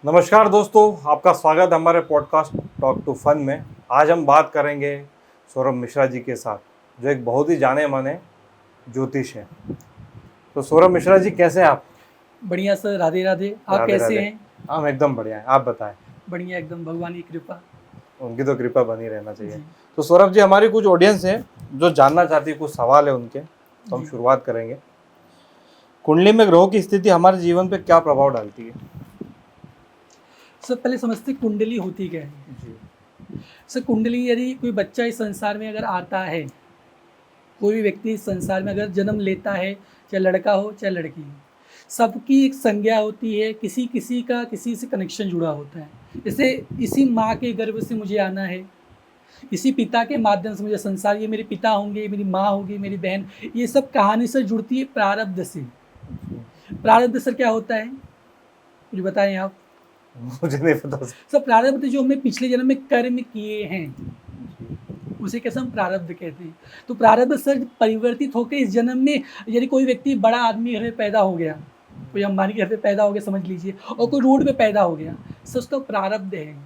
नमस्कार दोस्तों, आपका स्वागत है हमारे पॉडकास्ट टॉक टू फन में। आज हम बात करेंगे सौरभ मिश्रा जी के साथ, जो एक बहुत ही जाने माने ज्योतिष हैं। तो सौरभ मिश्रा जी, कैसे हैं आप? बढ़िया सर, राधे राधे। आप राधे कैसे राधे। हैं? हम एकदम बढ़िया हैं, आप बताएं। बढ़िया एकदम, भगवान की कृपा। उनकी तो कृपा बनी रहना चाहिए। जी। तो सौरभ जी, हमारी कुछ ऑडियंस है जो जानना चाहती है, कुछ सवाल है उनके, तो हम जी। शुरुआत करेंगे। कुंडली में ग्रहों की स्थिति हमारे जीवन पे क्या प्रभाव डालती है? सर पहले समझते कुंडली होती क्या है। जी। सर कुंडली, यदि कोई बच्चा इस संसार में अगर आता है, कोई भी व्यक्ति इस संसार में अगर जन्म लेता है, चाहे लड़का हो चाहे लड़की हो, सबकी एक संज्ञा होती है। किसी किसी का किसी से कनेक्शन जुड़ा होता है। जैसे इसी माँ के गर्भ से मुझे आना है, इसी पिता के माध्यम से मुझे संसार, ये मेरे पिता होंगे, मेरी माँ होगी, मेरी बहन, ये सब कहानी से जुड़ती है प्रारब्ध से। प्रारब्ध सर क्या होता है, मुझे बताएं आप। मुझे नहीं पता। सब प्रारब्ध जो हमने पिछले जन्म में कर्म किए हैं, उसे कैसे हम प्रारब्ध कहते हैं। तो प्रारब्ध सर परिवर्तित होकर इस जन्म में, यदि कोई व्यक्ति बड़ा आदमी घर में पैदा हो गया, कोई अंबानी के घर पे पैदा हो गया समझ लीजिए, और कोई रोड पे पैदा हो गया, सर उसका प्रारब्ध है।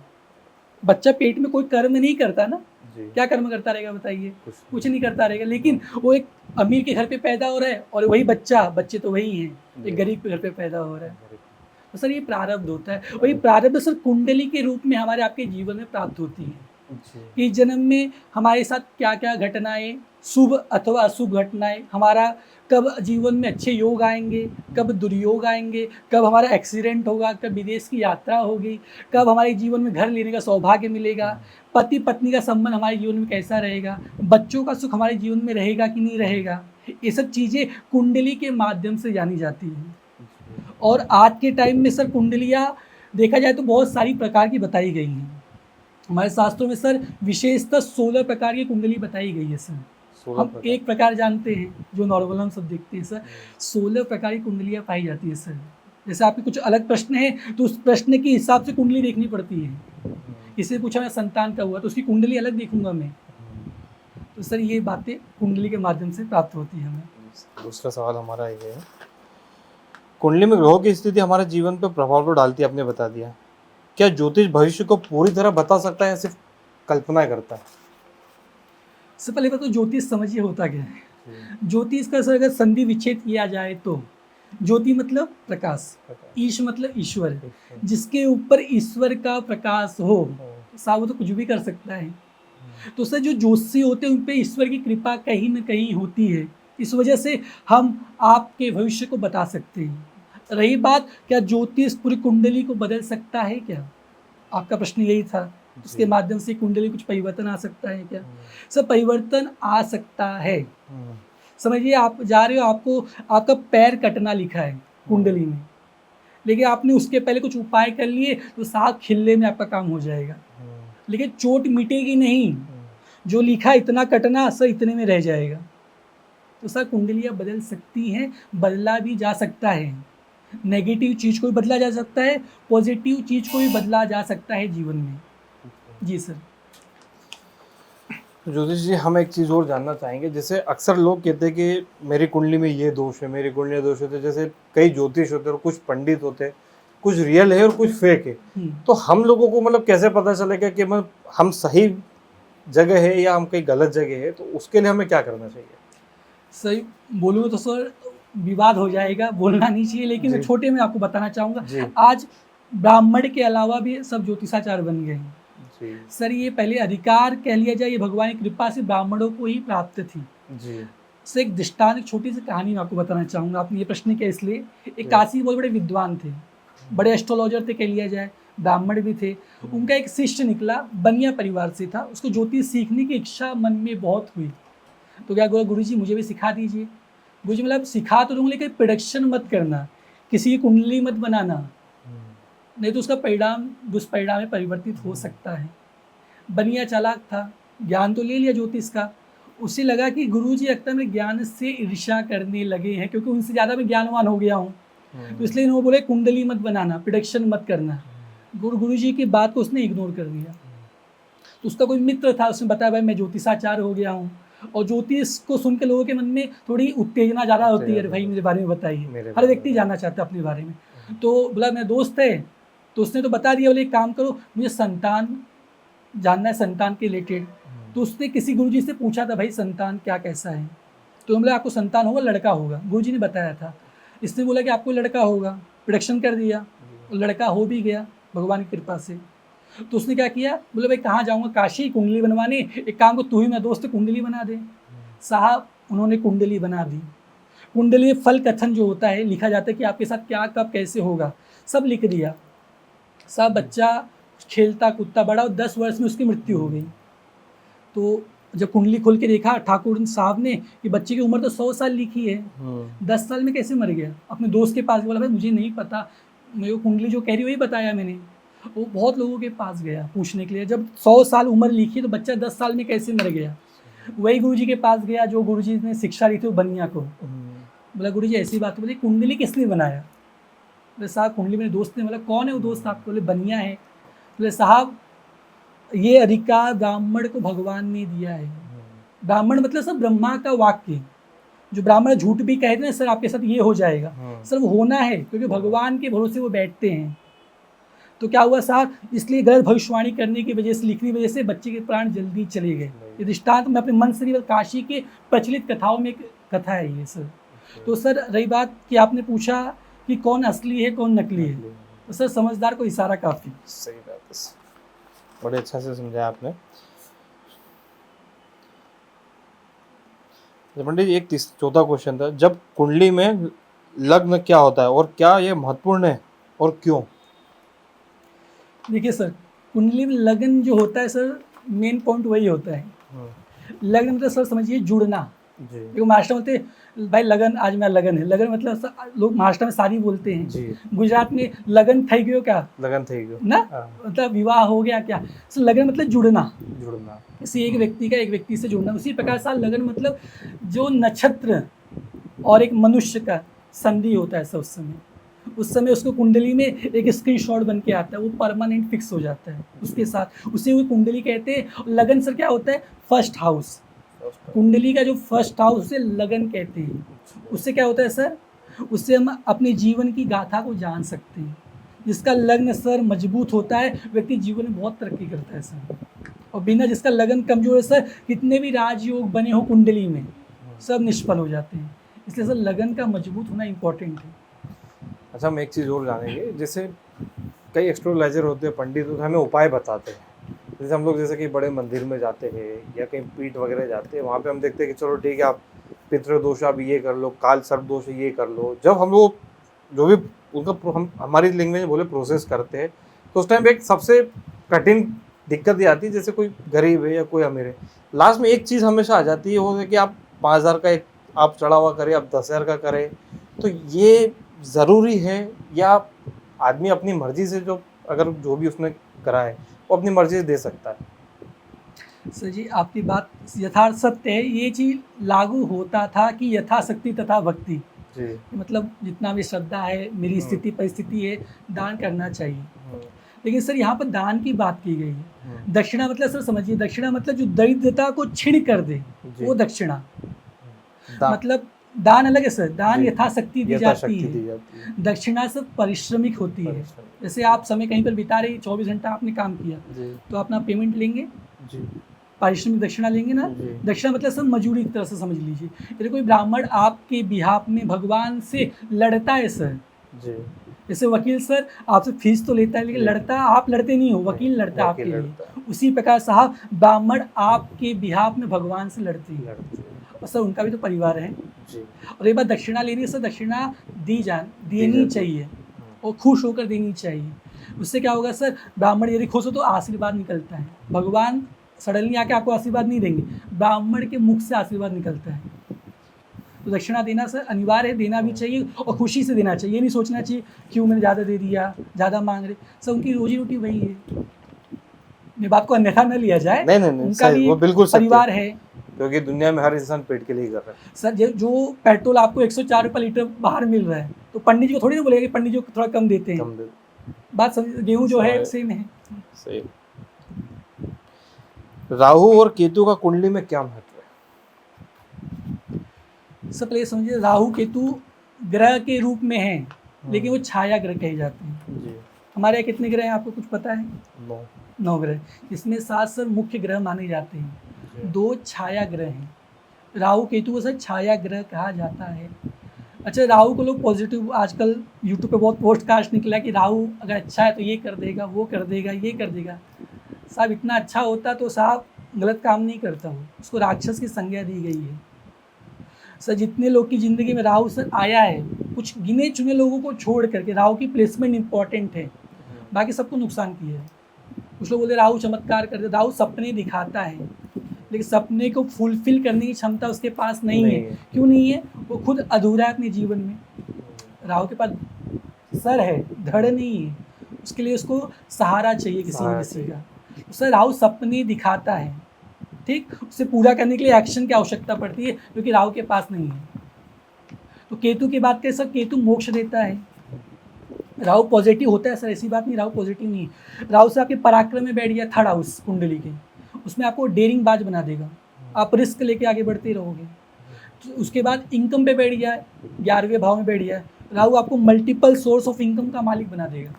बच्चा पेट में कोई कर्म नहीं करता ना, क्या कर्म करता रहेगा बताइए? कुछ नहीं करता रहेगा। लेकिन वो एक अमीर के घर पे पैदा हो रहा है, और वही बच्चे तो वही हैं, एक गरीब के घर पे पैदा हो रहा है। तो सर ये प्रारब्ध होता है, और ये प्रारब्ध सर कुंडली के रूप में हमारे आपके जीवन में प्राप्त होती है। कि जन्म में हमारे साथ क्या क्या घटनाएं, शुभ अथवा अशुभ घटनाएं, हमारा कब जीवन में अच्छे योग आएंगे, कब दुर्योग आएंगे, कब हमारा एक्सीडेंट होगा, कब विदेश की यात्रा होगी, कब हमारे जीवन में घर लेने का सौभाग्य मिलेगा, पति पत्नी का संबंध हमारे जीवन में कैसा रहेगा, बच्चों का सुख हमारे जीवन में रहेगा कि नहीं रहेगा, ये सब चीज़ें कुंडली के माध्यम से जानी जाती हैं। और आज के टाइम में सर कुंडलियाँ देखा जाए तो बहुत सारी प्रकार की बताई गई हैं। हमारे शास्त्रों में सर विशेषतः 16 प्रकार की कुंडली बताई गई है सर। हम एक प्रकार जानते हैं जो नॉर्मल हम सब देखते हैं सर, 16 प्रकार की कुंडलियाँ पाई जाती है सर। जैसे आपके कुछ अलग प्रश्न है तो उस प्रश्न के हिसाब से कुंडली देखनी पड़ती है। इससे पूछा मैं संतान का हुआ तो उसकी कुंडली अलग देखूंगा मैं। तो सर ये बातें कुंडली के माध्यम से प्राप्त होती है हमें। दूसरा सवाल हमारा ये है, कुंडली में ग्रहों की स्थिति हमारे जीवन पर प्रभाव तो डालती है, आपने बता दिया। क्या ज्योतिष भविष्य को पूरी तरह बता सकता है या सिर्फ कल्पना करता है? सबसे पहले तो ज्योतिष समझिए होता क्या है। ज्योतिष का सर अगर संधि विच्छेद किया जाए तो ज्योति मतलब प्रकाश, ईश मतलब ईश्वर, जिसके ऊपर ईश्वर का प्रकाश हो साहब वो तो कुछ भी कर सकता है। तो सर जो ज्योतिषी होते हैं उन पे ईश्वर की कृपा कहीं ना कहीं होती है, इस वजह से हम आपके भविष्य को बता सकते हैं। रही बात क्या ज्योतिष पूरी कुंडली को बदल सकता है क्या, आपका प्रश्न यही था। उसके माध्यम से कुंडली कुछ परिवर्तन आ सकता है क्या? सर परिवर्तन आ सकता है। समझिए आप जा रहे हो, आपको आपका पैर कटना लिखा है कुंडली में, लेकिन आपने उसके पहले कुछ उपाय कर लिए तो साथ खिलने में आपका काम हो जाएगा, लेकिन चोट मिटेगी नहीं। जो लिखा इतना कटना सर इतने में रह जाएगा। तो सर कुंडलियाँ बदल सकती हैं, बदला भी जा सकता है। नेगेटिव चीज़ को भी बदला जा सकता है, पॉजिटिव चीज़ को भी बदला जा सकता है जीवन में। जी सर। तो ज्योतिष जी, हम एक चीज़ और जानना चाहेंगे। जैसे अक्सर लोग कहते हैं कि मेरी कुंडली में ये दोष है, मेरी कुंडली में दोष होते हैं। जैसे कई ज्योतिष होते हैं और कुछ पंडित होते हैं, कुछ रियल है और कुछ फेक है। तो हम लोगों को मतलब कैसे पता चलेगा कि हम सही जगह है या हम कहीं गलत जगह है? तो उसके लिए हमें क्या करना चाहिए? सही बोलूँ तो सर विवाद हो जाएगा, बोलना नहीं चाहिए, लेकिन मैं छोटे में आपको बताना चाहूँगा। आज ब्राह्मण के अलावा भी सब ज्योतिषाचार्य बन गए हैं सर। ये पहले अधिकार कह लिया जाए, ये भगवान की कृपा से ब्राह्मणों को ही प्राप्त थी जी। सर एक दृष्टांत, एक छोटी सी कहानी मैं आपको बताना चाहूँगा। आपने ये प्रश्न किया इसलिए, एक काशी बहुत बड़े विद्वान थे, बड़े एस्ट्रोलॉजर थे कह लिया जाए, ब्राह्मण भी थे। उनका एक शिष्य निकला, बनिया परिवार से था, उसको ज्योतिष सीखने की इच्छा मन में बहुत हुई। तो क्या बोला, गुरुजी मुझे भी सिखा दीजिए। गुरुजी मतलब सिखा तो दूँगा लेकिन प्रेडिक्शन मत करना, किसी की कुंडली मत बनाना, नहीं तो उसका परिणाम दुष्परिणाम में परिवर्तित हो सकता है। बनिया चालाक था, ज्ञान तो ले लिया ज्योतिष का। उसे लगा कि गुरुजी लगता मैं ज्ञान से ईर्ष्या करने लगे हैं, क्योंकि उनसे ज़्यादा मैं ज्ञानवान हो गया हूँ। तो इसलिए वो बोले कुंडली मत बनाना, प्रेडिक्शन मत करना। गुरुजी की बात को उसने इग्नोर कर दिया। तो उसका कोई मित्र था, उसने बताया भाई मैं ज्योतिषाचार्य हो गया हूँ, और ज्योतिष को सुन के लोगों के मन में थोड़ी उत्तेजना ज़्यादा होती है, भाई मेरे बारे में बताइए, हर व्यक्ति जानना चाहता है अपने बारे में। तो बोला मेरा दोस्त है, तो उसने तो बता दिया, बोले एक काम करो, मुझे संतान जानना है, संतान के रिलेटेड। तो उसने किसी गुरुजी से पूछा था, भाई संतान क्या कैसा है? तो बोला आपको संतान होगा, लड़का होगा। गुरुजी ने बताया था। इसने बोला कि आपको लड़का होगा, प्रोडक्शन कर दिया, लड़का हो भी गया भगवान की कृपा से। तो उसने क्या किया, बोले भाई कहाँ जाऊँगा, काशी कुंडली बनवाने, एक काम को तू ही मेरा दोस्त कुंडली बना दे। साहब उन्होंने कुंडली बना दी। कुंडली में फल कथन जो होता है, लिखा जाता है कि आपके साथ क्या कब कैसे होगा, सब लिख दिया। सब बच्चा खेलता कूदता बड़ा और 10 वर्ष में उसकी मृत्यु हो गई। तो जब कुंडली खोल के देखा ठाकुर साहब ने कि बच्चे की उम्र तो 100 साल लिखी है, 10 साल में कैसे मर गया? अपने दोस्त के पास बोला, भाई मुझे नहीं पता, मेरे को कुंडली जो कह रही वही बताया मैंने। वो बहुत लोगों के पास गया पूछने के लिए, जब 100 साल उम्र लिखी तो बच्चा 10 साल में कैसे मर गया? वही गुरुजी के पास गया जो गुरुजी ने शिक्षा दी थी वो बनिया को। बोला गुरुजी ऐसी बात है, बोले कुंडली किसने बनाया? बोले साहब कुंडली मेरे दोस्त ने। बोला कौन है वो दोस्त आपको? बोले बनिया है। बोले साहब ये अधिकार ब्राह्मण को भगवान ने दिया है। ब्राह्मण मतलब सर ब्रह्मा का वाक्य, जो ब्राह्मण झूठ भी कहते हैं सर आपके साथ ये हो जाएगा, सर वो होना है, क्योंकि भगवान के भरोसे वो बैठते हैं। तो क्या हुआ साहब, इसलिए गलत भविष्यवाणी करने की वजह से, लिखने की वजह से बच्चे के प्राण जल्दी चले गए। ये दृष्टांत मैं अपने मन से नहीं, काशी के प्रचलित कथाओं में एक कथा है ये सर। तो सर रही बात कि आपने पूछा कि कौन असली है कौन नकली है, तो सर समझदार को इशारा काफ़ी। सही बात है, बड़े अच्छा से समझाया आपने। पंडित जी एक चौथा क्वेश्चन था, जब कुंडली में लग्न क्या होता है और क्या ये महत्वपूर्ण है और क्यों? देखिए सर कुंडली में लगन जो होता है सर, मेन पॉइंट वही होता है। लगन मतलब सर समझिए जुड़ना। देखो महाराष्ट्र में बोलते भाई लगन, आज मेरा लगन है। लगन मतलब लोग महाराष्ट्र में शादी बोलते हैं, गुजरात में लगन थई गयो, क्या लगन थई गयो ना, मतलब विवाह हो गया क्या। सर लगन मतलब जुड़ना, किसी एक व्यक्ति का एक व्यक्ति से जुड़ना। उसी प्रकार से लगन मतलब जो नक्षत्र और एक मनुष्य का संधि होता है सर, उस समय उसको कुंडली में एक स्क्रीनशॉट बन के आता है, वो परमानेंट फिक्स हो जाता है उसके साथ, उसे वो कुंडली कहते हैं। लगन सर क्या होता है, फर्स्ट हाउस, कुंडली का जो फर्स्ट हाउस उसे लगन कहते हैं। उससे क्या होता है सर, उससे हम अपने जीवन की गाथा को जान सकते हैं। जिसका लग्न सर मजबूत होता है व्यक्ति जीवन में बहुत तरक्की करता है सर, और बिना जिसका लगन कमजोर है सर, कितने भी राजयोग बने हो कुंडली में सब निष्फल हो जाते हैं। इसलिए सर लगन का मजबूत होना इम्पोर्टेंट है। अच्छा हम एक चीज़ और जानेंगे, जैसे कई एस्ट्रोलॉजर होते हैं, पंडित होते हैं, हमें उपाय बताते हैं। जैसे हम लोग जैसे कि बड़े मंदिर में जाते हैं या कहीं पीठ वगैरह जाते हैं, वहाँ पे हम देखते हैं कि चलो ठीक है आप पितृदोष आप ये कर लो, काल सर्प दोष ये कर लो। जब हम लोग जो भी उनका हम हमारी लैंग्वेज में बोले प्रोसेस करते हैं, तो उस टाइम एक सबसे कठिन दिक्कत ये आती है, जैसे कोई गरीब है या कोई अमीर है, लास्ट में एक चीज़ हमेशा आ जाती है, वो है कि आप 5,000 का एक आप चढ़ावा करें, आप 10,000 का करें। तो ये ज़रूरी है या आदमी अपनी मर्जी से जो अगर जो भी उसने करा है वो अपनी मर्जी से दे सकता है? सर जी आपकी बात यथार्थ सत्य है। ये चीज़ लागू होता था कि यथाशक्ति तथा भक्ति जी, मतलब जितना भी श्रद्धा है, मेरी स्थिति परिस्थिति है, दान करना चाहिए। लेकिन सर यहाँ पर दान की बात की गई है। दक्षिणा मतलब सर समझिए, दक्षिणा मतलब जो दरिद्रता को छीन कर दे वो दक्षिणा। मतलब दान अलग है सर, दान यथाशक्ति दी जाती है, दक्षिणा सब परिश्रमिक होती है। जैसे आप समय कहीं पर बिता रहे, 24 घंटा आपने काम किया तो अपना पेमेंट लेंगे, पारिश्रमिक दक्षिणा लेंगे ना। दक्षिणा मतलब सब मजूरी की तरह से समझ लीजिए। यदि कोई ब्राह्मण आपके बिहाफ में भगवान से लड़ता है सर, जैसे वकील सर आपसे फीस तो लेता है लेकिन लड़ता आप लड़ते नहीं हो, वकील लड़ता है आपके लिए। उसी प्रकार साहब ब्राह्मण आपके बिहाफ में भगवान से लड़ते हैं, और सर उनका भी तो परिवार है जी। और एक बार दक्षिणा लेनी है सर, दक्षिणा देनी चाहिए और खुश होकर देनी चाहिए। उससे क्या होगा सर, ब्राह्मण यदि खुश हो तो आशीर्वाद निकलता है। भगवान सडनली आके आपको आशीर्वाद नहीं देंगे, ब्राह्मण के मुख से आशीर्वाद निकलता है। तो दक्षिणा देना सर अनिवार्य है, देना भी चाहिए और खुशी से देना चाहिए। ये नहीं सोचना चाहिए क्यों मैंने ज़्यादा दे दिया, ज़्यादा मांग रहे। सर उनकी रोजी रोटी वही है, मेरी बात को अन्यथा न लिया जाए। नहीं, उनका भी वो बिल्कुल परिवार है, क्योंकि दुनिया में हर इंसान पेट के लिए कर रहा है। सर जो पेट्रोल आपको 104 रुपये लीटर बाहर मिल रहा है, तो पंडित जी को थोड़ी ना बोलेगा कि पंडित जी को थोड़ा कम देते हैं। बात समझ, गेहूँ जो है सेम है। सही। राहु और केतु का कुंडली में क्या महत्व है? सब पहले समझिए, राहु केतु ग्रह के रूप में हैं, लेकिन वो छाया ग्रह कहे जाते हैं। हमारे यहाँ कितने ग्रह हैं आपको कुछ पता है? 9। 9 ग्रह। इसमें 7 सर मुख्य ग्रह माने जाते हैं, जी। 2 छाया ग्रह हैं। राहु केतु को सर छाया ग्रह कहा जाता है। अच्छा, राहु को लोग पॉजिटिव, आजकल यूट्यूब पे बहुत पोस्टकास्ट निकला कि राहु अगर अच्छा है तो ये कर देगा, वो कर देगा, ये कर देगा। साहब इतना अच्छा होता तो साहब गलत काम नहीं करता वो, उसको राक्षस की संज्ञा दी गई है। सर जितने लोग की ज़िंदगी में राहु सर आया है, कुछ गिने चुने लोगों को छोड़ करके, राहु की प्लेसमेंट इंपॉर्टेंट है, बाकी सबको नुकसान किया है। कुछ लोग बोलते राहु चमत्कार करते, राहु सपने दिखाता है, लेकिन सपने को फुलफिल करने की क्षमता उसके पास नहीं है। क्यों नहीं है? वो खुद अधूरा है अपने जीवन में। राहु के पास सर है, धड़ नहीं है, उसके लिए उसको सहारा चाहिए किसी न किसी का। सर राहु सपने दिखाता है, ठीक, उसे पूरा करने के लिए एक्शन की आवश्यकता पड़ती है, जो कि राहु के पास नहीं है। तो केतु की बात करें सर, केतु मोक्ष देता है। राहु पॉजिटिव होता है सर, ऐसी बात नहीं राहु पॉजिटिव नहीं है। राहु से आपके पराक्रम में बैठ गया थर्ड हाउस कुंडली के, उसमें आपको डेयरिंग बाज बना देगा, आप रिस्क लेके आगे बढ़ते रहोगे। तो उसके बाद इनकम पे बैठ गया है, 11वें भाव में बैठ गया है राहु, आपको मल्टीपल सोर्स ऑफ इनकम का मालिक बना देगा।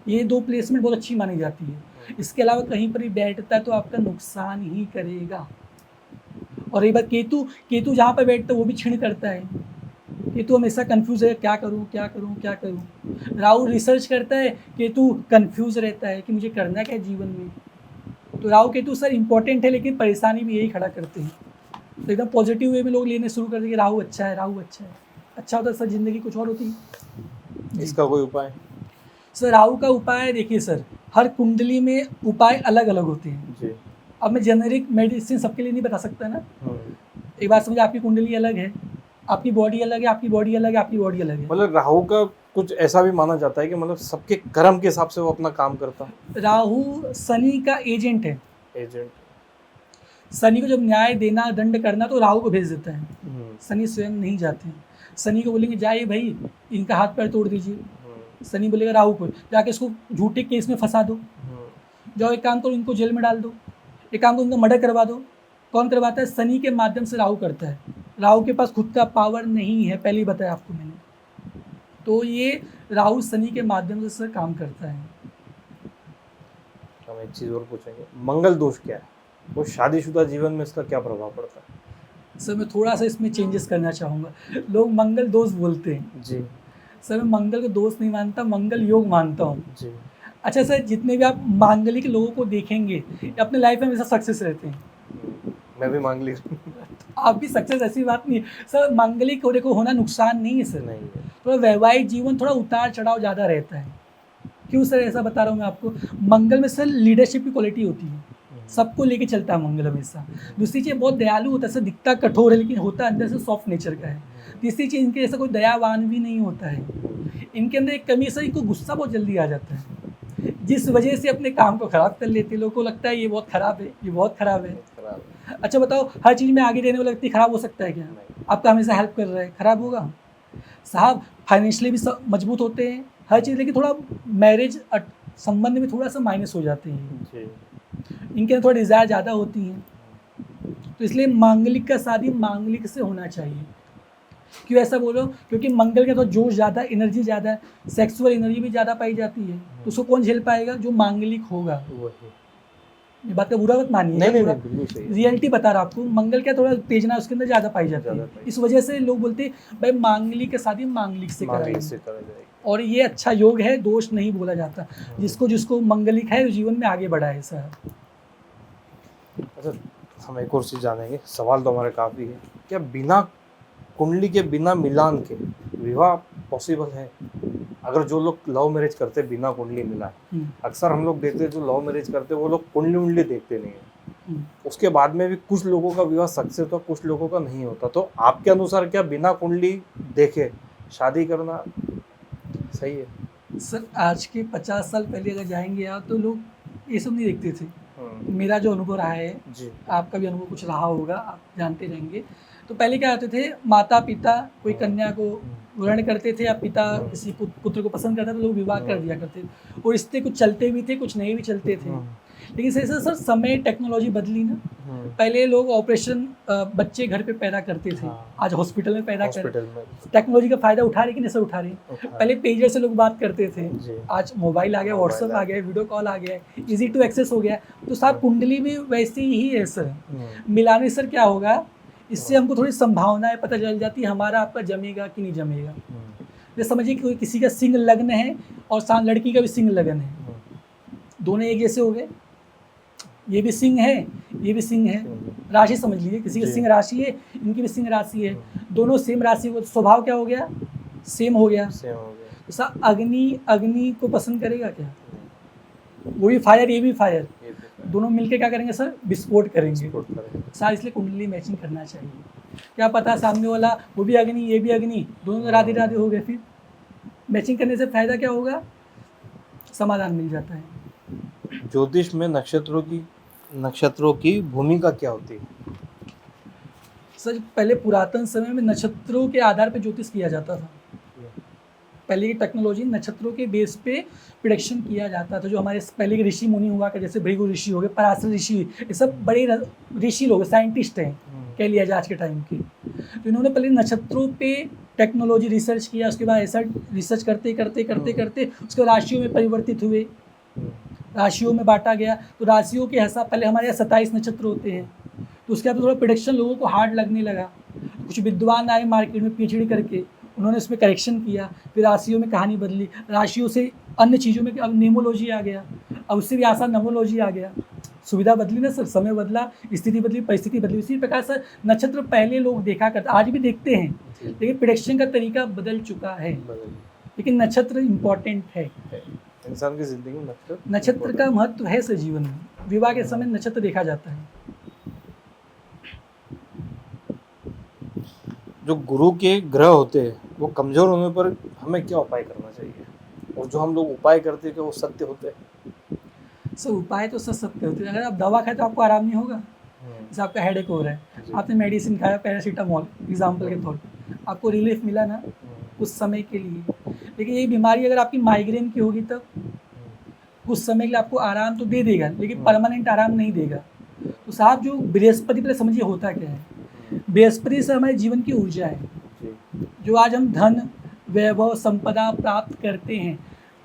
ये 2 प्लेसमेंट बहुत अच्छी मानी जाती है। इसके अलावा कहीं पर भी बैठता है तो आपका नुकसान ही करेगा। और एक बात, केतु जहाँ पर बैठता है वो भी क्षीण करता है। केतु हमेशा कंफ्यूज है, क्या करूँ क्या करूँ क्या करूँ। राहु रिसर्च करता है, केतु कंफ्यूज रहता है कि मुझे करना क्या है जीवन में। तो राहु केतु सर इंपॉर्टेंट है, लेकिन परेशानी भी यही खड़ा करते हैं। तो एकदम पॉजिटिव वे में लोग लेने शुरू कर देंगे, राहु अच्छा है, राहु अच्छा है। अच्छा होता है सर जिंदगी कुछ और होती है। इसका कोई उपाय? सर राहु का उपाय देखिए सर, हर कुंडली में उपाय अलग अलग होते हैं जी। अब मैं जेनेरिक मेडिसिन सबके लिए नहीं बता सकता ना। एक बात समझे, आपकी कुंडली अलग है, आपकी बॉडी अलग है, आपकी बॉडी अलग है, आपकी बॉडी अलग है। मतलब राहु का कुछ ऐसा भी माना जाता है कि मतलब सबके कर्म के हिसाब से वो अपना काम करता है। राहु शनि का एजेंट है। एजेंट। शनि को जब न्याय देना, दंड करना तो राहु को भेज देता है, शनि स्वयं नहीं जाते हैं। शनि को बोलेंगे जाइए भाई इनका हाथ पैर तोड़ दीजिए, शनि बोलेगा राहु को जाके इसको झूठे केस में फंसा दो, जाओ एक काम करो इनको जेल में डाल दो, एक काम करो इनका मर्डर करवा दो। कौन करवाता है? शनि के माध्यम से राहु करता है। राहु के पास खुद का पावर नहीं है, पहले ही बताया आपको मैंने। तो ये राहु शनि के माध्यम से सर काम करता है। हम एक चीज़ और पूछेंगे, मंगल दोष क्या है? वो शादीशुदा जीवन में इसका क्या प्रभाव पड़ता है? सर मैं थोड़ा सा इसमें चेंजेस करना चाहूँगा। लोग मंगल दोष बोलते हैं जी। सर, मैं मंगल को दोष नहीं मानता, मंगल योग मानता हूँ जी। अच्छा सर, जितने भी आप मांगलिक लोगों को देखेंगे अपने लाइफ में हमेशा सक्सेस रहते हैं। मैं भी मांगलिक आप भी सक्सेस, ऐसी बात नहीं है सर। मांगलिक होने को होना नुकसान नहीं है सर, नहीं है। थोड़ा वैवाहिक जीवन थोड़ा उतार चढ़ाव ज़्यादा रहता है। क्यों सर ऐसा बता रहा हूँ मैं आपको? मंगल में सर लीडरशिप की क्वालिटी होती है, सबको लेके चलता है मंगल हमेशा। दूसरी चीज़ बहुत दयालु होता है सर, दिखता कठोर है लेकिन होता अंदर से सॉफ्ट नेचर का है। तीसरी चीज़ इनके जैसा कोई दयावान भी नहीं होता है। इनके अंदर एक कमी है सर, इनको गुस्सा बहुत जल्दी आ जाता है, जिस वजह से अपने काम को ख़राब कर लेते हैं। लोगों को लगता है ये बहुत ख़राब है, ये बहुत ख़राब है। अच्छा बताओ, हर चीज़ में आगे देने वाला व्यक्ति ख़राब हो सकता है क्या? आपका हमेशा हेल्प कर रहा है, ख़राब होगा? साहब फाइनेंशियली भी मजबूत होते हैं हर चीज़, लेकिन थोड़ा मैरिज संबंध में थोड़ा सा माइनस हो जाते हैं। इनके अंदर थोड़ा डिज़ायर ज़्यादा होती हैं, तो इसलिए मांगलिक का शादी मांगलिक से होना चाहिए। क्यों ऐसा बोलो? क्योंकि मंगल के थोड़ा जोश ज़्यादा, एनर्जी ज़्यादा, सेक्सुअल एनर्जी भी ज़्यादा पाई जाती है। तो उसको कौन झेल पाएगा? जो मांगलिक होगा। ये बात का बुरा मत मानिए, नहीं, रियलिटी बता रहा आपको। मंगल क्या थोड़ा तेजना उसके अंदर ज़्यादा पाई जाती है, इस वजह से लोग बोलते हैं भाई मांगलिक का शादी मांगलिक से कराएंगे। और ये अच्छा योग है, दोष नहीं बोला जाता। जिसको जिसको मंगलिक है जीवन में आगे बढ़ा है सर। अच्छा, हम एक और चीज़ जानेंगे, सवाल तो हमारे काफ़ी है। क्या बिना कुंडली के, बिना मिलान के विवाह पॉसिबल है? अगर जो लोग लव मैरिज करते बिना कुंडली मिला, अक्सर हम लोग देखते हैं जो लव मैरिज करते वो लोग कुंडली उंडली देखते नहीं है, उसके बाद में भी कुछ लोगों का विवाह सक्सेस होता, कुछ लोगों का नहीं होता। तो आपके अनुसार क्या बिना कुंडली देखे शादी करना सही है? सर आज के 50 साल पहले अगर जाएंगे आप तो लोग ये सब नहीं देखते थे। मेरा जो अनुभव रहा है जी, आपका भी अनुभव कुछ रहा होगा, आप जानते रहेंगे। तो पहले क्या होते थे, माता पिता कोई कन्या को ग्रहण करते थे, या पिता किसी पुत्र को पसंद करता था तो लोग विवाह कर दिया करते थे, और रिश्ते कुछ चलते भी थे, कुछ नहीं भी चलते थे। लेकिन सर समय टेक्नोलॉजी बदली ना। पहले लोग ऑपरेशन बच्चे घर पे पैदा करते थे, हाँ। आज हॉस्पिटल में पैदा कर हॉस्पिटल में टेक्नोलॉजी का फायदा उठा रहे कि नहीं सर? उठा रहे। पहले पेजर से लोग बात करते थे, जी। आज मोबाइल आ गया, मोबाइल व्हाट्सएप आ आ गया, वीडियो कॉल आ गया, इजी टू एक्सेस हो गया। तो साहब कुंडली भी वैसे ही है सर। मिलाने सर क्या होगा, इससे हमको थोड़ी संभावनाएं पता चल जाती है हमारा आपका जमेगा कि नहीं जमेगा। जैसे समझिए कि किसी का सिंह लग्न है और साथ लड़की का भी सिंह लग्न है, दोनों एक जैसे हो गए। ये भी सिंह है, ये भी सिंह है, राशि समझ लीजिए, किसी का सिंह राशि है, इनकी भी सिंह राशि है, दोनों सेम राशि को स्वभाव क्या हो गया, सेम हो गया। तो सर अग्नि को पसंद करेगा क्या? वो भी फायर, ये भी फायर, दोनों मिलके क्या करेंगे सर? विस्फोट करेंगे। सर इसलिए कुंडली मैचिंग करना चाहिए। क्या पता सामने वाला वो भी अग्नि ये भी अग्नि, दोनों राधे राधे हो गए, फिर मैचिंग करने से फायदा क्या होगा? समाधान मिल जाता है। ज्योतिष में नक्षत्रों की भूमिका क्या होती है? सर पहले पुरातन समय में नक्षत्रों के आधार पर ज्योतिष किया जाता था। पहले की टेक्नोलॉजी नक्षत्रों के बेस पे प्रिडिक्शन किया जाता था। जो हमारे पहले के ऋषि मुनि हुआ करते, जैसे भृगु ऋषि हो गए, पराशर ऋषि, ये सब बड़े ऋषि लोग, साइंटिस्ट हैं कह लिया जाए आज के टाइम के। तो इन्होंने पहले नक्षत्रों पे टेक्नोलॉजी रिसर्च किया, उसके बाद ऐसा रिसर्च करते करते करते करते उसके राशियों में परिवर्तित हुए, राशियों में बांटा गया। तो राशियों के हिसाब, पहले हमारे यहाँ 27 नक्षत्र होते हैं, तो उसके बाद थोड़ा प्रिडिक्शन लोगों को हार्ड लगने लगा। कुछ विद्वान आए मार्केट में पीएचडी करके, उन्होंने उसमें करेक्शन किया, फिर राशियों में कहानी बदली, राशियों से अन्य चीज़ों में अब नेमोलॉजी आ गया, अब उससे भी आसान नमोलॉजी आ गया। सुविधा बदली ना सर, समय बदला, स्थिति बदली, परिस्थिति बदली। इसी प्रकार सर नक्षत्र पहले लोग देखा करते, आज भी देखते हैं, लेकिन प्रिडिक्शन का तरीका बदल चुका है। लेकिन नक्षत्र इम्पॉर्टेंट है इंसान की जिंदगी में। नक्षत्र का महत्व है सर जीवन में। विवाह के समय नक्षत्र देखा जाता है। जो गुरु के ग्रह होते हैं वो कमजोर होने पर हमें क्या उपाय करना चाहिए, और जो हम लोग उपाय करते हैं क्या वो सत्य होते हैं? सर उपाय तो सर सत्य होते हैं। अगर आप दवा खाए तो आपको आराम नहीं होगा। जैसे आपका हेडेक हो रहा है, आपने मेडिसिन खाया पैरासीटामोल एग्जाम्पल के तौर पर, आपको रिलीफ मिला ना कुछ समय के लिए, लेकिन ये बीमारी अगर आपकी माइग्रेन की होगी तब कुछ समय के लिए आपको आराम तो दे देगा, लेकिन परमानेंट आराम नहीं देगा। तो साहब जो बृहस्पति, पहले समझिए होता क्या है। बृहस्पति से हमारे जीवन की ऊर्जा है। जो आज हम धन वैभव संपदा प्राप्त करते हैं,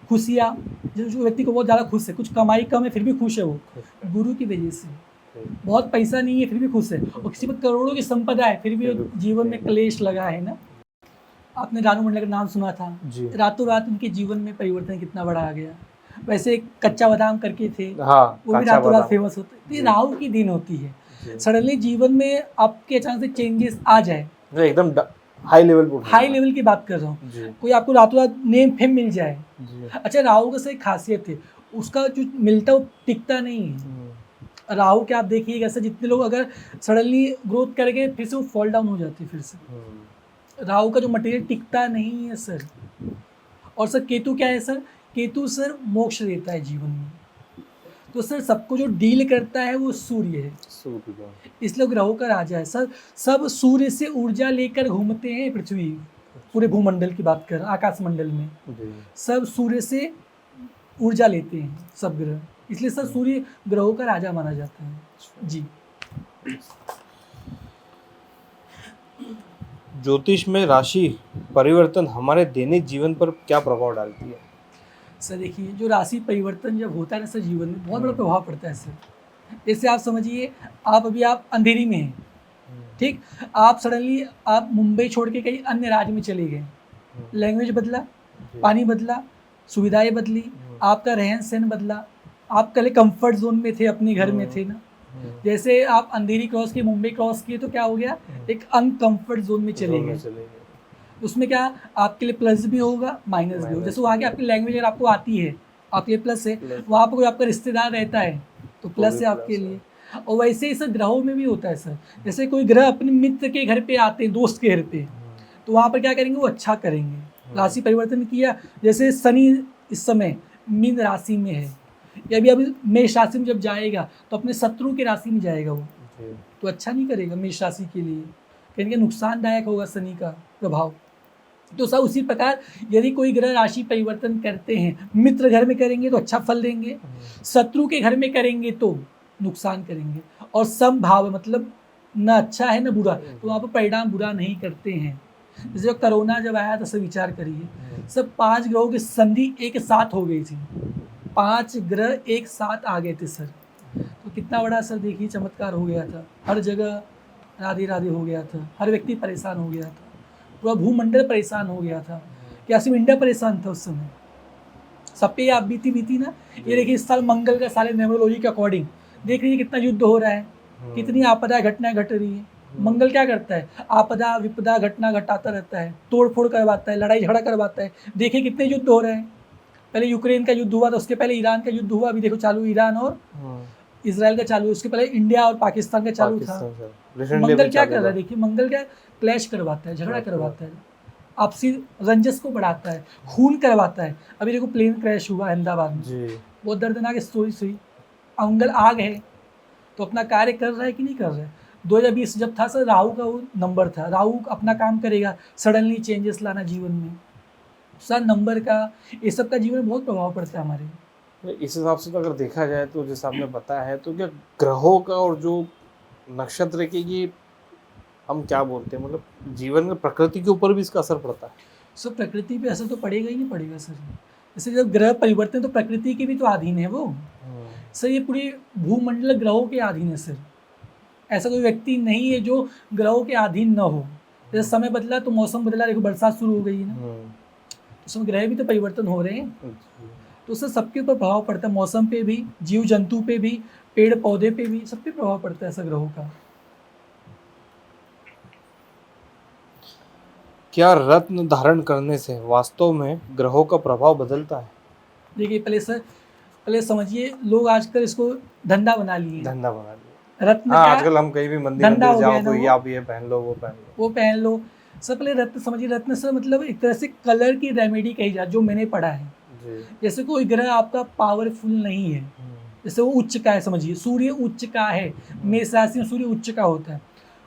खुशियाँ, जो व्यक्ति को बहुत ज़्यादा खुश है, कुछ कमाई कम है फिर भी खुश है, वो गुरु की वजह से। बहुत पैसा नहीं है फिर भी खुश है, और किसी पर करोड़ों की संपदा है फिर भी जीवन में क्लेश लगा है ना। आपने रानू मंडल का नाम सुना था, रातों रात उनके जीवन में परिवर्तन कितना बड़ा आ गया। वैसे एक कच्चा बादाम करके थे, वो भी रातों रात फेमस होते। ये राहु की दिन होती है। सडनली जीवन में आपके अचानक से चेंजेस आ जाए, एकदम हाई लेवल की बात कर रहा हूँ, कोई आपको रातों रात नेम फेम मिल जाए। अच्छा राहु का सही खासियत है, उसका जो मिलता है वो टिकता नहीं है। राहु के आप देखिएगा सर, जितने लोग अगर सडनली ग्रोथ करेंगे फिर से वो फॉल डाउन हो जाती है फिर से। राहु का जो मटेरियल टिकता नहीं है सर। और सर केतु क्या है सर? केतु सर मोक्ष देता है जीवन में। तो सर सबको जो डील करता है वो सूर्य है, इसलिए ग्रहों का राजा है सर। सब सूर्य से ऊर्जा लेकर घूमते हैं पृथ्वी, पूरे भूमंडल की बात कर, आकाश मंडल में सब सूर्य से ऊर्जा लेते हैं सब ग्रह, इसलिए सर सूर्य ग्रहों का राजा माना जाता है जी। ज्योतिष में राशि परिवर्तन हमारे दैनिक जीवन पर क्या प्रभाव डालती है? सर देखिए, जो राशि परिवर्तन जब होता है ना सर, जीवन में बहुत बड़ा प्रभाव पड़ता है सर। जैसे आप समझिए, आप अंधेरी में हैं, ठीक, आप सडनली आप मुंबई छोड़ के कहीं अन्य राज्य में चले गए, लैंग्वेज बदला, पानी बदला, सुविधाएं बदली, आपका रहन सहन बदला। आप पहले कंफर्ट जोन में थे, अपने घर में थे ना, जैसे आप अंधेरी क्रॉस किए, मुंबई क्रॉस किए, तो क्या हो गया, एक अनकंफर्ट जोन में चले गए। उसमें क्या आपके लिए प्लस भी होगा माइनस भी होगा। जैसे वहाँ की आपकी लैंग्वेज अगर आपको आती है आपके लिए प्लस है, वहाँ पर कोई आपका रिश्तेदार रहता है तो प्लस है आपके लिए। और वैसे ही सर ग्रहों में भी होता है सर। जैसे कोई ग्रह अपने मित्र के घर पे आते हैं, दोस्त के घर पे, तो वहाँ पर क्या करेंगे, वो अच्छा करेंगे। राशि परिवर्तन किया, जैसे शनि इस समय मीन राशि में है, या अभी मेष राशि में जब जाएगा तो अपने शत्रु की राशि में जाएगा, वो तो अच्छा नहीं करेगा मेष राशि के लिए, कहेंगे नुकसानदायक होगा शनि का प्रभाव। तो सब उसी प्रकार यदि कोई ग्रह राशि परिवर्तन करते हैं, मित्र घर में करेंगे तो अच्छा फल देंगे, शत्रु के घर में करेंगे तो नुकसान करेंगे, और समभाव मतलब न अच्छा है न बुरा, तो वहाँ पर परिणाम बुरा नहीं करते हैं। जैसे कोरोना जब आया तो सब विचार करिए, सब 5 ग्रहों की संधि एक साथ हो गई थी, 5 ग्रह एक साथ आ गए थे सर, तो कितना बड़ा सर देखिए चमत्कार हो गया था, हर जगह राधे राधे हो गया था, हर व्यक्ति परेशान हो गया था, पूरा भूमंडल परेशान हो गया था, क्या सिर्फ इंडिया परेशान था उस समय, सब पे आप बीती ना। ये देखिए इस साल मंगल का सारे न्यूमरोलॉजी के अकॉर्डिंग देख लीजिए कितना युद्ध हो रहा है, कितनी आपदा घटनाएं घट रही है। मंगल क्या करता है, आपदा विपदा घटना घटाता रहता है, तोड़ फोड़ करवाता है, लड़ाई झगड़ा करवाता है। देखिए कितने युद्ध हो रहे हैं, पहले यूक्रेन का युद्ध हुआ था, उसके पहले ईरान का युद्ध हुआ, अभी देखो चालू ईरान और इसराइल का चालू है, उसके पहले इंडिया और पाकिस्तान का चालू था। मंगल क्या कर रहा है, देखिए मंगल क्या क्लैश करवाता है, झगड़ा करवाता है, आपसी रंजस को बढ़ाता है, खून करवाता है। अभी देखो प्लेन क्रैश हुआ अहमदाबाद में, बहुत दर्दनाक स्टोरी हुई। मंगल आग है तो अपना कार्य कर रहा है कि नहीं कर रहा है। 2020 जब था सर, राहु का वो नंबर था, राहु अपना काम करेगा, सडनली चेंजेस लाना जीवन में, सर नंबर का ये सब का जीवन में बहुत प्रभाव पड़ता है हमारे। इस हिसाब से तो अगर देखा जाए तो जैसे आपने बताया है, तो क्या ग्रहों का और जो नक्षत्र के ये हम क्या बोलते हैं, मतलब जीवन में प्रकृति के ऊपर भी इसका असर पड़ता है। सर प्रकृति पे असर तो पड़ेगा ही नहीं पड़ेगा सर, जैसे जब ग्रह परिवर्तन तो प्रकृति के भी तो अधीन है वो सर, ये पूरी भूमंडल ग्रहों के अधीन है सर। ऐसा कोई व्यक्ति नहीं है जो ग्रहों के अधीन न हो। जैसे समय बदला तो मौसम बदला, देखो बरसात शुरू हो गई है ना, उसमें ग्रह भी तो परिवर्तन हो रहे हैं, तो उससे सबके ऊपर प्रभाव पड़ता है, मौसम पे भी, जीव जंतु पे भी, पेड़ पौधे पे भी, सब पे प्रभाव पड़ता है ऐसा ग्रहों का। क्या रत्न धारण करने से वास्तव में ग्रहों का प्रभाव बदलता है? देखिए पहले समझिए, लोग आजकल इसको धंधा बना लिए, धंधा बना लिया रत्न हाँ, का आजकल हम कहीं भी मंदिर जाओ तो ये आप ये पहन लो, वो पहन लो। सर पहले रत्न समझिए, रत्न सर मतलब एक तरह से कलर की रेमेडी कही जाए, जो मैंने पढ़ा है। जैसे कोई ग्रह आपका पावरफुल नहीं है, जैसे वो उच्च का है, समझिए सूर्य उच्च का है, मेष राशि में सूर्य उच्च का होता है,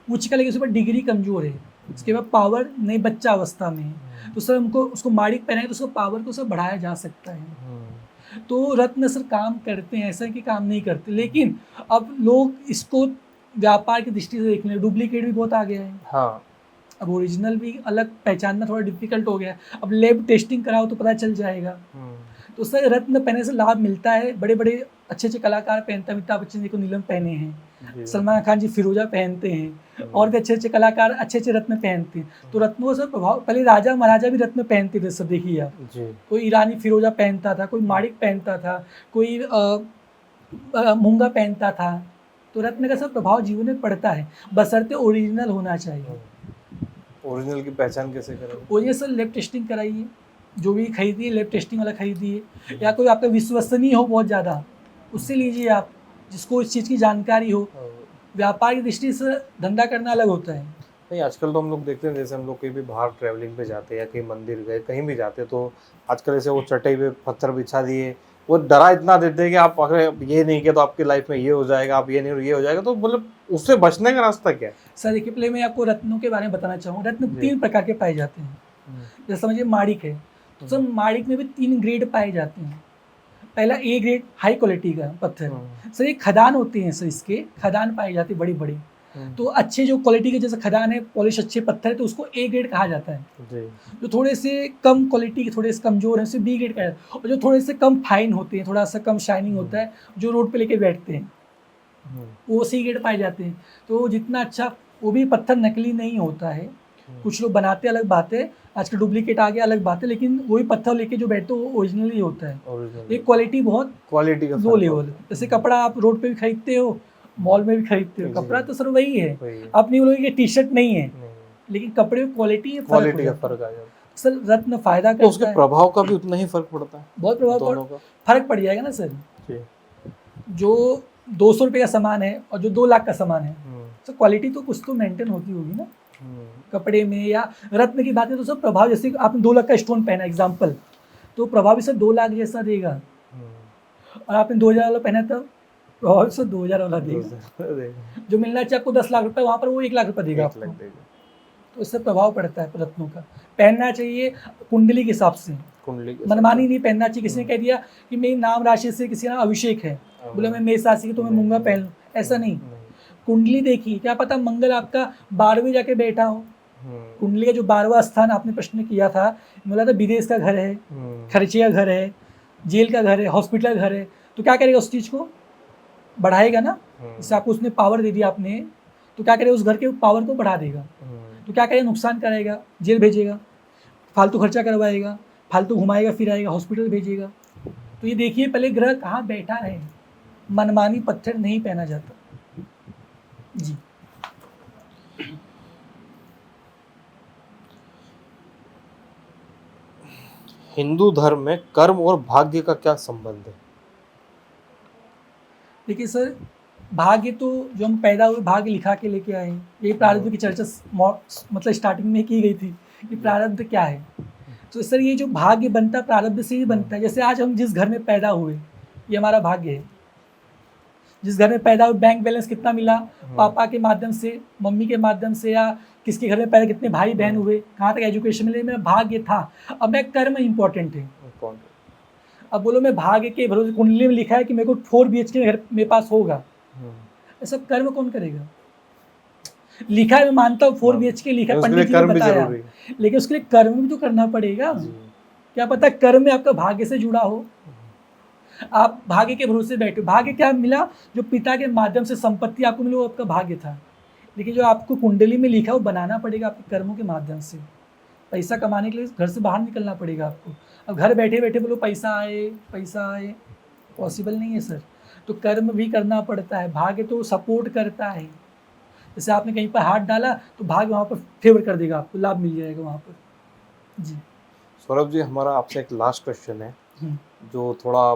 उच्च का, लेकिन उसके ऊपर डिग्री कमजोर है, उसके बाद पावर नहीं, बच्चा अवस्था में है, तो सर हमको उसको माड़िक पहनाए तो उसको पावर को सर बढ़ाया जा सकता है। तो रत्न सर काम करते हैं, ऐसा कि काम नहीं करते, लेकिन अब लोग इसको व्यापार की दृष्टि से देखने, डुप्लीकेट भी बहुत आ गया है। हाँ, अब ओरिजिनल भी अलग पहचानना थोड़ा डिफिकल्ट हो गया है, अब लैब टेस्टिंग कराओ तो पता चल जाएगा। तो सर रत्न पहनने से लाभ मिलता है, बड़े बड़े अच्छे कलाकार पहनते हैं, अमिताभ बच्चन जी को नीलम पहने हैं, सलमान खान जी फिरोजा पहनते हैं, और भी अच्छे कलाकार अच्छे रत्न पहनते हैं। तो रत्नों से प्रभाव, पहले राजा महाराजा भी रत्न पहनते थे, सब देखिए आप, कोई ईरानी फिरोजा पहनता था, कोई माड़िक पहनता था, कोई मूंगा पहनता था। तो रत्न का सब प्रभाव जीवन में पड़ता है, बशर्ते ओरिजिनल होना चाहिए। ओरिजिनल की पहचान कैसे करें? ओरिजिनल सर लैब टेस्टिंग कराइए, जो भी खरीदिए लैब टेस्टिंग वाला खरीदिए, या कोई आपका विश्वसनीय हो बहुत ज़्यादा, उससे लीजिए आप, जिसको इस चीज़ की जानकारी हो। व्यापार की दृष्टि से धंधा करना अलग होता है। नहीं, आजकल तो हम लोग देखते हैं, जैसे हम लोग कहीं भी बाहर ट्रैवलिंग पे जाते हैं या कहीं मंदिर गए, कहीं भी जाते हैं, तो आजकल ऐसे वो चटाई पे पत्थर बिछा दिए, वो डरा इतना देते हैं कि आप अगर ये नहीं किया तो आपकी लाइफ में ये हो जाएगा, आप ये नहीं ये हो जाएगा, तो मतलब उससे बचने का रास्ता क्या है? सर देखिए पहले मैं आपको रत्नों के बारे में बताना चाहूँ। रत्न 3 प्रकार के पाए जाते हैं। जैसे समझिए माड़िक है, तो सर माड़िक में भी 3 ग्रेड पाए जाते हैं। पहला ए ग्रेड हाई क्वालिटी का पत्थर, सर ये खदान होते हैं, सर इसके खदान पाए जाते हैं बड़ी बड़ी, तो अच्छे जो क्वालिटी के जैसे खदान है, पॉलिश अच्छे पत्थर है, तो उसको ए ग्रेड कहा जाता है। जो थोड़े से कम क्वालिटी के, थोड़े से कमजोर है, उसे बी ग्रेड कहा जाता है। और जो थोड़े से कम फाइन होते हैं, थोड़ा सा कम शाइनिंग होता है, जो रोड पे लेके बैठते हैं, वो सी ग्रेड पाए जाते हैं। तो जितना अच्छा, वो भी पत्थर नकली नहीं होता है, कुछ लोग बनाते अलग बात है, आजकल डुप्लीकेट आ गया अलग बात है, लेकिन वही पत्थर लेके जो बैठते हो वो ओरिजिनल ही होता है। एक क्वालिटी बहुत क्वालिटी का लो लेवल। जैसे कपड़ा आप रोड पे भी खरीदते हो, मॉल में भी खरीदते हो, कपड़ा तो सर वही है, आप नहीं बोलोगे कि टी शर्ट नहीं है, लेकिन कपड़े में क्वालिटी का फर्क आ जाता है। सर रत्न फायदा करता है, उसके प्रभाव का भी उतना ही फर्क पड़ता है, बहुत प्रभाव फर्क पड़ जाएगा ना सर। जो 200 रुपये का सामान है और जो 2 लाख का सामान है, तो क्वालिटी तो कुछ तो मेंटेन होती होगी ना कपड़े में। या रत्न की बात है तो सब प्रभाव, जैसे आपने 2 लाख का स्टोन पहना एग्जाम्पल, तो प्रभाव भी सर 2 लाख जैसा देगा, और आपने 2000 वाला पहना तब प्रभाव सर 2000 वाला देगा। जो मिलना चाहिए आपको 10 लाख रुपए, वहाँ पर वो 1 लाख रुपए देगा आपको। उससे प्रभाव पड़ता है रत्नों का। पहनना चाहिए कुंडली के हिसाब से, कुंडली के मनमानी नहीं पहनना चाहिए। किसी ने कह दिया कि मेरी नाम राशि से किसी का नाम अभिषेक है, बोले मैं मेष राशि की तो मैं मूंगा पहन लूँ, ऐसा नहीं। कुंडली देखिए, क्या पता मंगल आपका 12वें जाके बैठा हो। कुंडली का जो 12वां स्थान आपने प्रश्न किया था, बोला था विदेश का घर है, खर्चे का घर है, जेल का घर है, हॉस्पिटल का घर है, तो क्या करेगा उस चीज़ को बढ़ाएगा ना। जैसे आपको उसने पावर दे दिया आपने, तो क्या करेगा उस घर के पावर को बढ़ा देगा। तो क्या करेगा, नुकसान कराएगा, जेल भेजेगा, फालतू खर्चा करवाएगा, फालतू घुमाएगा फिराएगा, हॉस्पिटल भेजेगा। तो ये देखिए पहले ग्रह कहाँ बैठा है, मनमानी पत्थर नहीं पहना जाता जी। हिंदू धर्म में कर्म और भाग्य का क्या संबंध है? देखिए सर, भाग्य तो जो हम पैदा हुए भाग्य लिखा के लेके आए हैं, ये प्रारब्ध की चर्चा मतलब स्टार्टिंग में की गई थी कि प्रारब्ध क्या है। तो सर ये जो भाग्य बनता है प्रारब्ध से ही बनता है। जैसे आज हम जिस घर में पैदा हुए, ये हमारा भाग्य है। जिस घर में पैदा हुए, बैंक बैलेंस कितना मिला, पापा के माध्यम से, मम्मी के माध्यम से, या किसके घर में पैदा, कितने भाई बहन हुए, कहाँ तक एजुकेशन मिले, मेरा भाग्य था। अब मैं कर्म इम्पोर्टेंट है। अब बोलो मैं भाग्य के भरोसे, कुंडली में लिखा है कि मेरे को 4 BHK घर मेरे पास होगा, ऐसा कर्म कौन करेगा? लिखा है, मैं मानता हूँ 4 BHK लिखा है, पंडित जी ने बताया, लेकिन उसके लिए कर्म भी तो करना पड़ेगा। क्या पता कर्म में आपका भाग्य से जुड़ा हो, आप भाग्य के भरोसे बैठे। भाग्य क्या मिला, जो पिता के माध्यम से संपत्ति आपको मिली वो आपका भाग्य था, लेकिन जो आपको कुंडली में लिखा वो बनाना पड़ेगा आपके कर्मों के माध्यम से। पैसा कमाने के लिए घर से बाहर निकलना पड़ेगा आपको। अब घर बैठे बैठे बोलो पैसा आए पैसा आए, पॉसिबल नहीं है सर। तो कर्म भी करना पड़ता है, भाग्य तो सपोर्ट करता है। जैसे आपने कहीं पर हाथ डाला तो भाग्य वहाँ पर फेवर कर देगा, आपको लाभ मिल जाएगा वहाँ पर जी। सौरभ जी, हमारा आपसे एक लास्ट क्वेश्चन है जो थोड़ा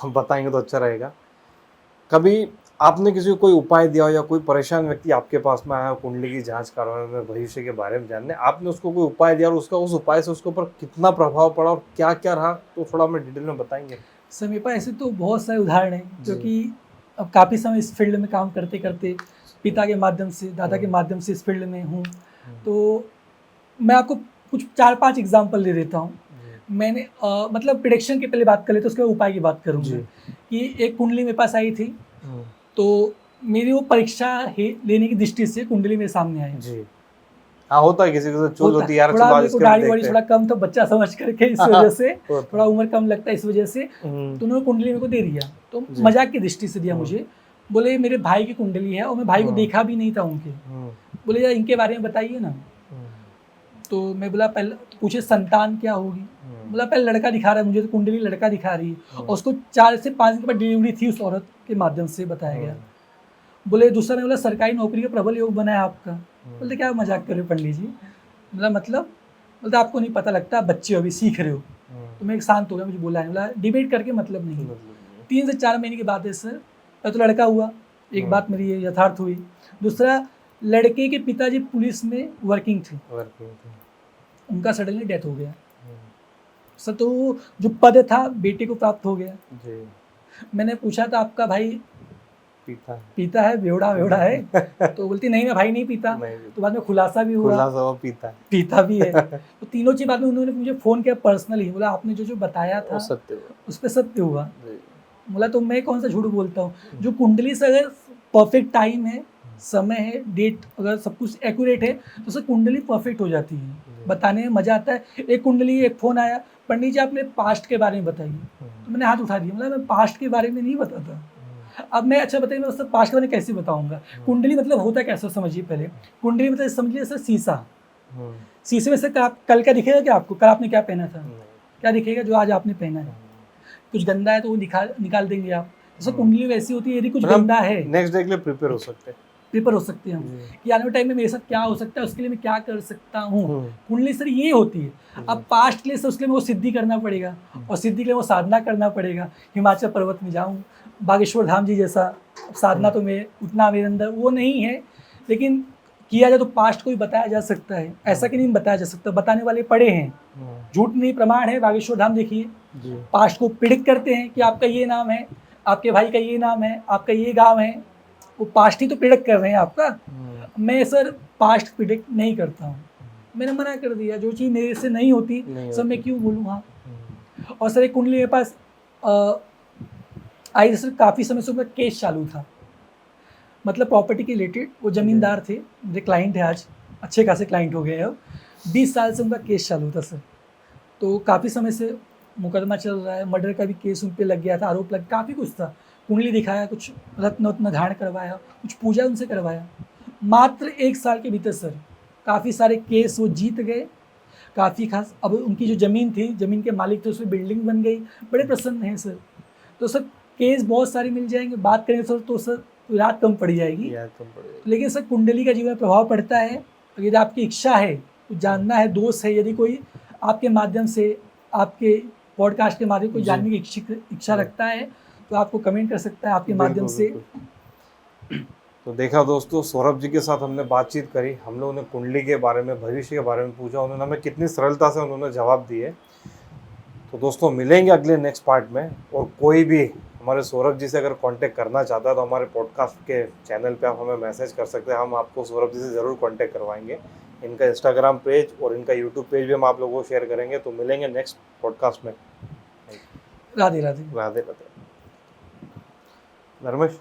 बताएंगे तो अच्छा रहेगा। कभी आपने किसी को कोई उपाय दिया हो या कोई परेशान व्यक्ति आपके पास में आया कुंडली की जांच करवाने में, भविष्य के बारे में जानने, आपने उसको कोई उपाय दिया और उसका उस उपाय से उसके ऊपर कितना प्रभाव पड़ा और क्या क्या रहा, तो थोड़ा हमें डिटेल में बताएंगे? सर मेरे पास ऐसे तो बहुत सारे उदाहरण हैं, क्योंकि अब काफ़ी समय इस फील्ड में काम करते करते, पिता के माध्यम से, दादा के माध्यम से इस फील्ड में हूँ, तो मैं आपको कुछ 4-5 एग्जाम्पल दे देता हूँ। मैंने मतलब प्रिडिक्शन की पहले बात कर लेते, उसके उपाय की बात करूँगा। कि एक कुंडली मेरे पास आई थी, तो मेरी वो परीक्षा लेने की दृष्टि से कुंडली मेरे सामने आई जी। हाँ, होता है किसी को चूज होती है यार, थोड़ा मेरे को दाढ़ी वाड़ी थोड़ा कम था, बच्चा समझ करके इस वजह से थोड़ा उम्र कम लगता है, इस वजह से तो उन्होंने कुंडली मेरे को दे दिया। तो मजाक की दृष्टि से दिया मुझे, बोले मेरे भाई की कुंडली है और मैं भाई को देखा भी नहीं था उनके, बोले यार इनके बारे में बताइए ना। तो मैं बोला पहले पूछे संतान क्या होगी, बोला पहले लड़का दिखा रहा है मुझे, तो कुंडली लड़का दिखा रही है और उसको 4 से 5 दिन के बाद डिलीवरी थी, उस औरत के माध्यम से बताया गया। बोले दूसरा, मैं बोला सरकारी नौकरी का प्रबल योग बना है आपका। बोलते क्या मजाक कर रहे हो पंडित जी, मतलब बोलते आपको नहीं पता लगता, बच्चे हो अभी सीख रहे हो। तो मैं एक शांत हो गया, मुझे बोला है, बोला डिबेट करके मतलब नहीं। 3 से 4 महीने की बात है सर, तो लड़का हुआ, एक बात मेरी ये यथार्थ हुई। दूसरा, लड़के के पिताजी पुलिस में वर्किंग थे, उनका सडनली डेथ हो गया सर। तो जो पद था बेटे को प्राप्त हो गया जी। मैंने पूछा था आपका भाई पीता है, बेवड़ा है? तो बोलती नहीं मैं भाई नहीं पीता। तो बाद में खुलासा भी हुआ पीता भी है। तो तीनों चीज बाद में उन्होंने मुझे फोन किया पर्सनली, बोला आपने जो बताया था उस पर सत्य हुआ। बोला तो मैं कौन सा झूठ बोलता हूँ, जो कुंडली से अगर परफेक्ट टाइम है, समय है, डेट अगर सब कुछ एक्यूरेट है तो सर कुंडली परफेक्ट हो जाती है, बताने में मजा आता है। एक कुंडली, एक फोन आया, पंडित जी आपने पास्ट के बारे में बताइए, तो मैंने हाथ उठा दिया, मतलब मैं पास्ट के बारे में नहीं बताता। अब मैं अच्छा बताइए, मैं उससे पास्ट के बारे में कैसे बताऊंगा? कुंडली मतलब होता कैसे समझिए पहले। कुंडली मतलब समझिए सर शीशा, शीशे में से कल क्या दिखेगा, क्या आपको कल आपने क्या पहना था, क्या दिखेगा जो आज आपने पहना है। कुछ गंदा है तो वो निकाल देंगे आप। जैसे कुंडली वैसी होती है, यदि कुछ गंदा है नेक्स्ट डे के लिए प्रिपेयर हो सकते हैं हम कि आने वाले टाइम में मेरे साथ क्या हो सकता है, उसके लिए मैं क्या कर सकता हूँ। कुंडली सर ये होती है। अब पास्ट के लिए सर उसके लिए वो सिद्धि करना पड़ेगा, और सिद्धि के लिए वो साधना करना पड़ेगा। हिमाचल पर्वत में जाऊँ, बागेश्वर धाम जी जैसा साधना तो मैं उतना मेरे अंदर वो नहीं है, लेकिन किया जाए तो पास्ट को भी बताया जा सकता है। ऐसा कि नहीं बताया जा सकता, बताने वाले पड़े हैं, झूठ नहीं प्रमाण है। बागेश्वर धाम देखिए, पास्ट को प्रिडिक्ट करते हैं कि आपका ये नाम है, आपके भाई का ये नाम है, आपका ये गांव है, वो पास्ट ही तो प्रिडिक्ट कर रहे हैं आपका। मैं सर पास्ट प्रिडिक्ट नहीं करता हूँ। मैंने मना कर दिया, जो चीज़ मेरे से नहीं होती नहीं सर मैं होती। क्यों बोलूँ हाँ। और सर एक कुंडली मेरे पास आई सर, काफ़ी समय से उनका केस चालू था, मतलब प्रॉपर्टी के रिलेटेड। वो ज़मींदार थे, मेरे क्लाइंट है आज, अच्छे खासे क्लाइंट हो गए हैं अब। 20 साल से उनका केस चालू था सर, तो काफ़ी समय से मुकदमा चल रहा है, मर्डर का भी केस उन पे लग गया था, आरोप लग, काफ़ी कुछ था। कुंडली दिखाया, कुछ रत्न उत्न धारण करवाया, कुछ पूजा उनसे करवाया। मात्र 1 साल के भीतर सर काफ़ी सारे केस वो जीत गए, काफ़ी खास। अब उनकी जो ज़मीन थी, ज़मीन के मालिक थे, उसमें बिल्डिंग बन गई, बड़े प्रसन्न हैं सर। तो सर केस बहुत सारे मिल जाएंगे, बात करें सर तो सर रात कम पड़ जाएगी। याद तो पड़ेगा। लेकिन सर कुंडली का जीवन प्रभाव पड़ता है, तो यदि आपकी इच्छा है, कुछ जानना है, दोस्त है, यदि कोई आपके माध्यम से, आपके पॉडकास्ट के माध्यम से कोई जी। जानने की इच्छा रखता है, तो आपको कमेंट कर सकता है आपके माध्यम बिल्कुल, से। बिल्कुल। तो देखा दोस्तों, सौरभ जी के साथ हमने बातचीत करी, हम लोगों ने कुंडली के बारे में, भविष्य के बारे में पूछा, उन्होंने हमें कितनी सरलता से उन्होंने जवाब दिए। तो दोस्तों मिलेंगे अगले नेक्स्ट पार्ट में। और कोई भी हमारे सौरभ जी से अगर कांटेक्ट करना चाहता है तो हमारे पॉडकास्ट के चैनल पे आप हमें मैसेज कर सकते हैं, हम आपको सौरभ जी से ज़रूर कांटेक्ट करवाएंगे। इनका इंस्टाग्राम पेज और इनका यूट्यूब पेज भी हम आप लोगों को शेयर करेंगे। तो मिलेंगे नेक्स्ट पॉडकास्ट में। राधे राधे। राधे राधे। धर्मेश।